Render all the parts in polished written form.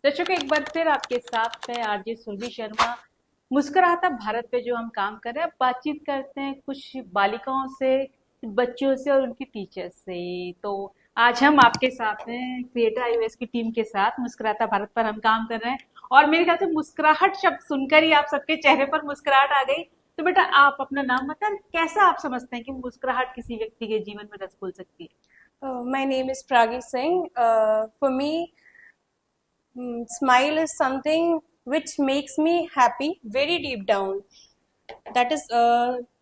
दर्शकों, एक बार फिर आपके साथ है आरजे सुरभि शर्मा। मुस्कुराता भारत पे जो हम काम कर रहे हैं, अब बातचीत करते हैं कुछ बालिकाओं से, बच्चों से और उनकी टीचर्स से। तो आज हम आपके साथ हैं क्रिएटर आईओएस की टीम के साथ, मुस्कुराता भारत पर हम काम कर रहे हैं। और मेरे ख्याल से मुस्कुराहट शब्द सुनकर ही आप सबके चेहरे पर मुस्कुराहट आ गई। तो बेटा, आप अपना नाम बताएं, कैसा आप समझते हैं कि मुस्कुराहट किसी व्यक्ति के जीवन में रस खोल सकती है? My name is Pragi Singh. For me, smile is something which makes me happy very deep down. That is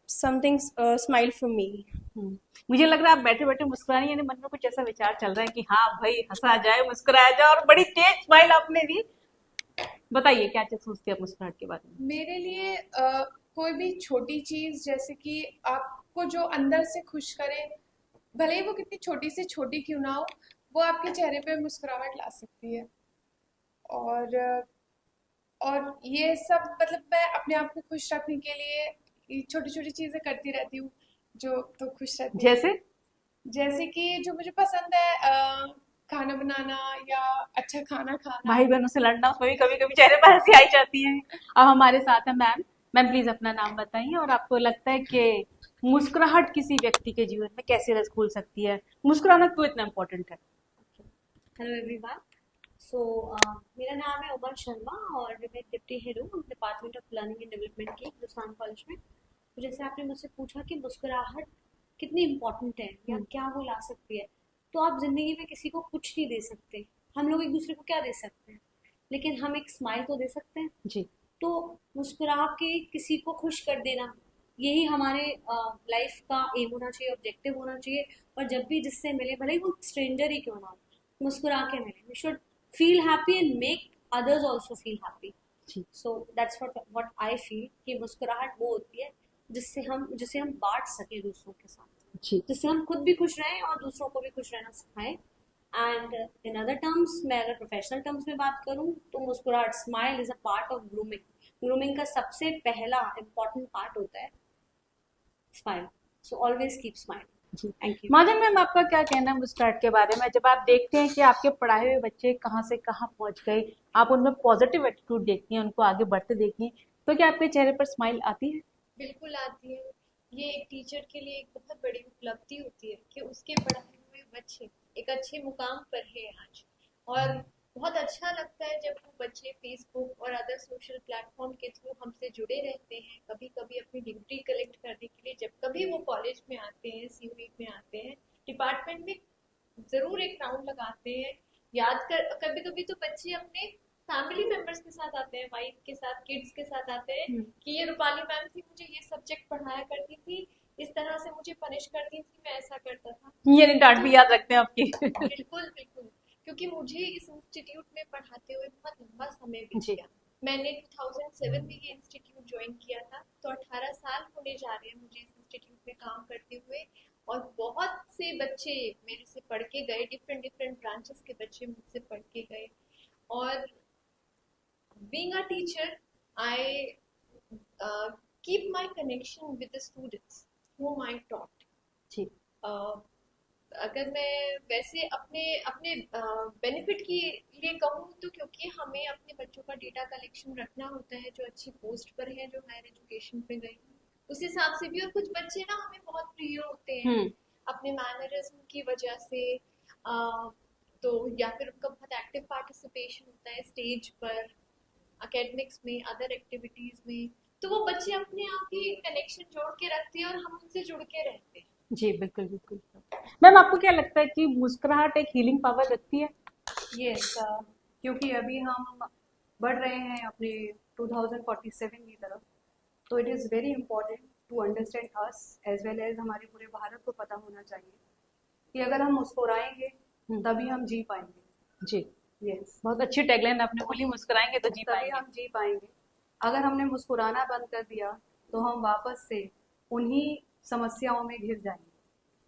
something smile for me. हम्म, मुझे लग रहा है आप बैठे बैठे मुस्कुरा रही हैं, यानी मन में कुछ ऐसा विचार चल रहा है कि हाँ भाई, हंसा जाए, मुस्कुराया जाए। और बड़ी तेज स्माइल आपने दी। बताइए, क्या क्या सोचती है आप मुस्कुराहट के बारे में? मेरे लिए कोई भी छोटी चीज जैसे कि आपको जो अंदर से खुश करे, भले ही वो कितनी छोटी से छोटी क्यों ना हो, वो आपके चेहरे पे मुस्कुराहट ला सकती है। और ये सब मतलब मैं अपने आप को खुश रखने के लिए छोटी छोटी चीजें करती रहती हूँ जो तो खुश रहती है। जैसे? जैसे कि जो मुझे पसंद है, खाना बनाना या अच्छा खाना खाना। भाई बहनों से लड़ना, उसमें भी कभी कभी चेहरे पर हंसी आई जाती है। अब हमारे साथ है मैम। मैम, प्लीज अपना नाम बताइए और आपको लगता है कि मुस्कुराहट किसी व्यक्ति के जीवन में कैसे रस खोल सकती है? मुस्कुराना क्यों इतना इम्पोर्टेंट है? Hello everyone. सो मेरा नाम है उमर शर्मा और मैं डिप्टी हेड हूँ department of learning and development की हिंदुस्तान कॉलेज में। तो जैसे आपने मुझसे पूछा कि मुस्कुराहट कितनी इम्पोर्टेंट है या क्या वो ला सकती है, तो आप जिंदगी में किसी को कुछ नहीं दे सकते। हम लोग एक दूसरे को क्या दे सकते हैं, लेकिन हम एक स्माइल तो दे सकते हैं। जी। तो मुस्कुरा के किसी को खुश कर देना, यही हमारे लाइफ का एम होना चाहिए, ऑब्जेक्टिव होना चाहिए। और जब भी जिससे मिले, भले ही वो स्ट्रेंजर ही क्यों ना हो, मुस्कुरा के मिले। We should feel happy and make others also feel happy. जी। So that's what I feel कि मुस्कुराहट वो होती है जिसे हम बांट सके दूसरों के साथ, जी। जिससे हम खुद भी खुश रहें और दूसरों को भी खुश रहना सिखाएं। एंड इन अदर टर्म्स, मैं अगर प्रोफेशनल टर्म्स में बात करूं तो मुस्कुराहट, smile is a part of grooming. Grooming का सबसे पहला इम्पोर्टेंट पार्ट होता है smile. So always keep smile. जी। Thank you. माधव मैम, आपका क्या कहना है मुस्कुराहट के बारे में? जब आप देखते हैं कि आपके पढ़ाए हुए बच्चे कहाँ से कहाँ पहुंच गए, आप उनमें पॉजिटिव एटीट्यूड देखती हैं, उनको आगे बढ़ते देखती हैं, तो क्या आपके चेहरे पर स्माइल आती है? बिल्कुल आती है। ये एक टीचर के लिए एक बहुत बड़ी उपलब्धि होती है कि उसके पढ़ाए हुए बच्चे एक अच्छे मुकाम पर है आज। और बहुत अच्छा लगता है जब वो बच्चे फेसबुक और अदर सोशल प्लेटफॉर्म के थ्रू हमसे जुड़े रहते हैं, कभी कभी अपनी डिग्री कलेक्ट करने के लिए जब कभी वो कॉलेज में आते हैं, सीयूई में आते हैं, डिपार्टमेंट में जरूर एक राउंड लगाते हैं। याद कर, कभी कभी तो बच्चे अपने फैमिली मेंबर्स के साथ आते हैं, वाइफ के साथ, किड्स के साथ आते हैं कि ये रूपाली मैम थी, मुझे ये सब्जेक्ट पढ़ाया करती थी, इस तरह से मुझे पनिश करती थी, मैं ऐसा करता था। यानी डांट तो भी याद रखते हैं आपकी? बिल्कुल बिल्कुल, क्योंकि मुझे इस इंस्टीट्यूट में पढ़ाते हुए बहुत लंबा समय बीत जी। गया। मैंने 2007 में ये इंस्टीट्यूट ज्वाइन किया था, तो 18 साल होने जा रहे हैं मुझे इस इंस्टीट्यूट में काम करते हुए। और बहुत से बच्चे मेरे से पढ़ के गए, डिफरेंट डिफरेंट ब्रांचेस के बच्चे मुझसे पढ़ के गए। और being a teacher, I keep my connection with the students whom I taught. Ji. Uh, अगर मैं वैसे अपने अपने बेनिफिट के लिए कहूँ तो क्योंकि हमें अपने बच्चों का डेटा कलेक्शन रखना होता है जो अच्छी पोस्ट पर है, जो हायर एजुकेशन पे गए हैं, उस हिसाब से भी। और कुछ बच्चे ना हमें बहुत प्रिय होते हैं अपने मैनरिज्म की वजह से। तो या फिर उनका बहुत एक्टिव पार्टिसिपेशन होता है स्टेज पर, एकेडमिक्स में, अदर एक्टिविटीज में, तो वो बच्चे अपने आप ही कनेक्शन जोड़ के रखते हैं और हम उनसे जुड़ के रहते हैं। जी, बिल्कुल बिल्कुल। मैम, आपको क्या लगता है कि मुस्कुराहट एक हीलिंग पावर रखती है? Yes, क्योंकि अभी हम बढ़ रहे हैं अपने 2047 की तरफ, तो it is very important to understand us as well as हमारे पूरे भारत को पता होना चाहिए कि अगर हम मुस्कुराएंगे तभी हम जी पाएंगे। जी। यस, बहुत अच्छी टैगलाइन आपने बोली, मुस्कुराएंगे तो जी तभी पाएंगे। हम जी पाएंगे। अगर हमने मुस्कुराना बंद कर दिया तो हम वापस से उन्हीं समस्याओं में घिर जाएंगे।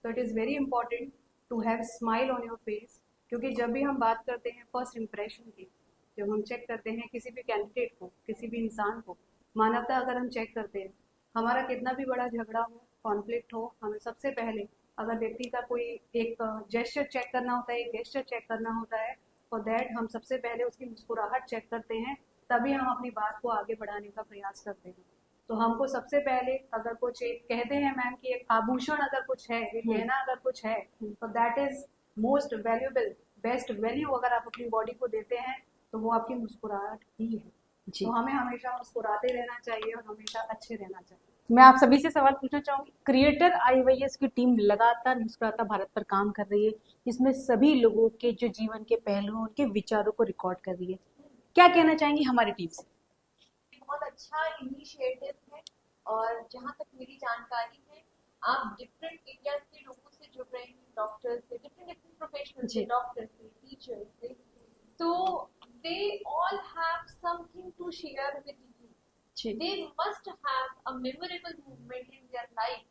तो it is very important to have smile on your face, क्योंकि जब भी हम बात करते हैं फर्स्ट इम्प्रेशन की, जब हम चेक करते हैं किसी भी कैंडिडेट को, किसी भी इंसान को, मानवता अगर हम चेक करते हैं, हमारा कितना भी बड़ा झगड़ा हो, कॉन्फ्लिक्ट हो, हमें सबसे पहले अगर व्यक्ति का कोई एक जेस्चर चेक करना होता है, एक गेस्चर चेक करना होता है, फॉर दैट हम सबसे पहले उसकी मुस्कुराहट चेक करते हैं, तभी हम अपनी बात को आगे बढ़ाने का प्रयास करते हैं। तो हमको सबसे पहले अगर कुछ एक कहते हैं मैम कि एक आभूषण अगर कुछ है, एक गहना अगर कुछ है, तो that is most valuable, best value अगर आप अपनी बॉडी को देते हैं तो वो आपकी मुस्कुराहट ही है। जी। तो हमें हमेशा मुस्कुराते रहना चाहिए और हमेशा अच्छे रहना चाहिए। मैं आप सभी से सवाल पूछना चाहूंगी, क्रिएटर आईवाईएस की टीम लगातार मुस्कुराता भारत पर काम कर रही है, जिसमें सभी लोगों के जो जीवन के पहलुओं, उनके विचारों को रिकॉर्ड कर रही है। क्या कहना चाहेंगी हमारी टीम से? बहुत अच्छा इनिशिएटिव है और जहाँ तक मेरी जानकारी है आप डिफरेंट एरियाज के लोगों से जुड़ रहे हैं, डॉक्टर से, डिफरेंट प्रोफेशनल से, जी। डॉक्टर से, टीचर से, तो they all have something to share with you. जी। They must have a memorable moment in their life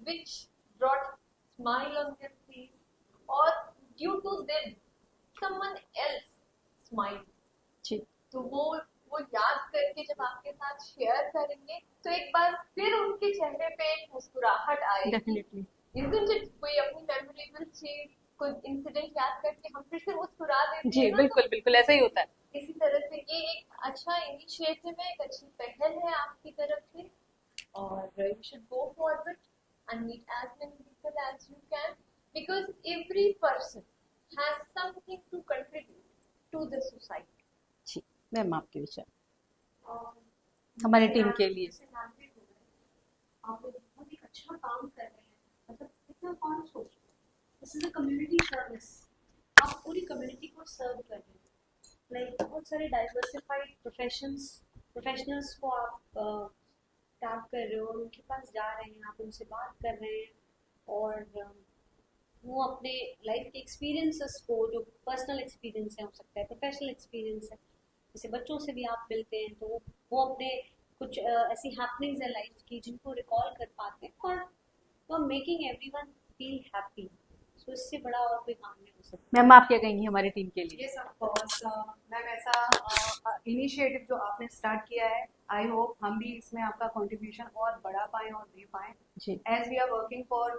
which brought smile on their face, or due to them someone else smiled. जी। तो वो याद करके जब आपके साथ शेयर करेंगे तो एक बार फिर उनके चेहरे पे एक मुस्कुराहट आएगी। डेफिनेटली। Isn't it? कोई अपनी मेमोरेबल चीज, कोई इंसिडेंट याद करके हम फिर से मुस्कुरा देते जी हैं ना, बिल्कुल बिल्कुल ऐसा ही होता है। इसी तरह से ये एक अच्छा इनिशिएटिव है, एक अच्छी पहल है आपकी तरफ से, और you should go forward and meet as many people as you can, because every person has something to contribute to the society. जी मैम, आपके विचार हमारी टीम के लिए? आप लोग बहुत ही अच्छा काम कर रहे हैं, मतलब इतना कौन सोच, this is a community service, आप पूरी कम्युनिटी को सर्व कर रहे हैं। लाइक बहुत सारे डाइवर्सिफाइड प्रोफेशनल्स को आप टैप कर रहे हो, उनके पास जा रहे हैं, आप उनसे बात कर रहे हैं, और वो अपने लाइफ के एक्सपीरियंसेस को, जो पर्सनल एक्सपीरियंस है, हो सकता है प्रोफेशनल एक्सपीरियंस है, जैसे बच्चों से भी आप मिलते हैं तो वो अपने कुछ ऐसी हैपनिंग्स है लाइफ की जिनको रिकॉल कर पाते हैं, और वो मेकिंग एवरीवन फील हैप्पी। सो इससे बड़ा और कोई काम नहीं हो सकता। मैम आप क्या कहेंगी हमारी टीम के लिए? यस ऑफ कोर्स मैम, ऐसा इनिशिएटिव जो आपने स्टार्ट किया है, आई होप हम भी इसमें आपका कंट्रीब्यूशन और बढ़ा पाएं और दे पाएं, जी। As we are working for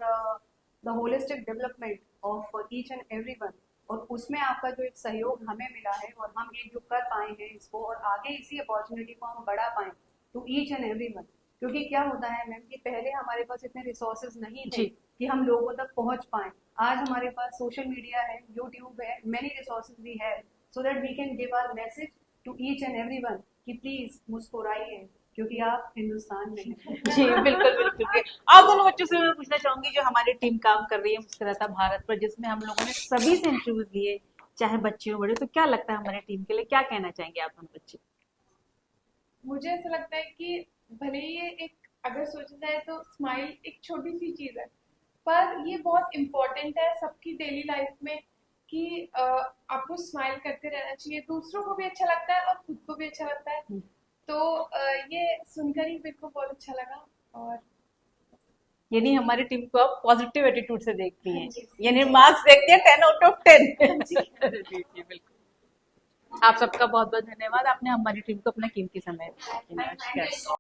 the holistic development of each and everyone, और उसमें आपका जो एक सहयोग हमें मिला है और हम एकजुट कर पाए हैं इसको, और आगे इसी अपॉर्चुनिटी को हम बढ़ा पाएं टू ईच एंड एवरीवन। क्योंकि क्या होता है मैम कि पहले हमारे पास इतने रिसोर्सेज नहीं थे कि हम लोगों तक पहुंच पाएं। आज हमारे पास सोशल मीडिया है, यूट्यूब है, many resources we have, so that we can give our message to each and everyone कि प्लीज मुस्कुराइए, क्योंकि आप हिंदुस्तान में हैं। जी बिल्कुल बिल्कुल। आप दोनों बच्चों से मैं पूछना चाहूंगी, जो हमारी टीम काम कर रही है मुस्कुराता भारत पर, जिसमें हम लोगों ने सभी से इंटरव्यूज लिए, चाहे बच्चे हो बड़े, तो क्या लगता है हमारी टीम के लिए, क्या कहना चाहेंगे आप दोनों बच्चे? मुझे ऐसा लगता है कि भले ही ये एक, अगर सोचा जाए तो स्माइल एक छोटी सी चीज है, पर ये बहुत इम्पोर्टेंट है सबकी डेली लाइफ में कि आपको स्माइल करते रहना चाहिए, दूसरों को भी अच्छा लगता है और खुद को भी अच्छा लगता है। तो ये सुनकर ही मेरे को बहुत अच्छा लगा। और यानी हमारी टीम को आप पॉजिटिव एटीट्यूड से देखती हैं, यानी मार्क्स देखती हैं 10 आउट ऑफ 10। जी बिल्कुल। आप सबका बहुत बहुत धन्यवाद, आपने हमारी टीम को अपना कीमती समय दिया। नमस्कार।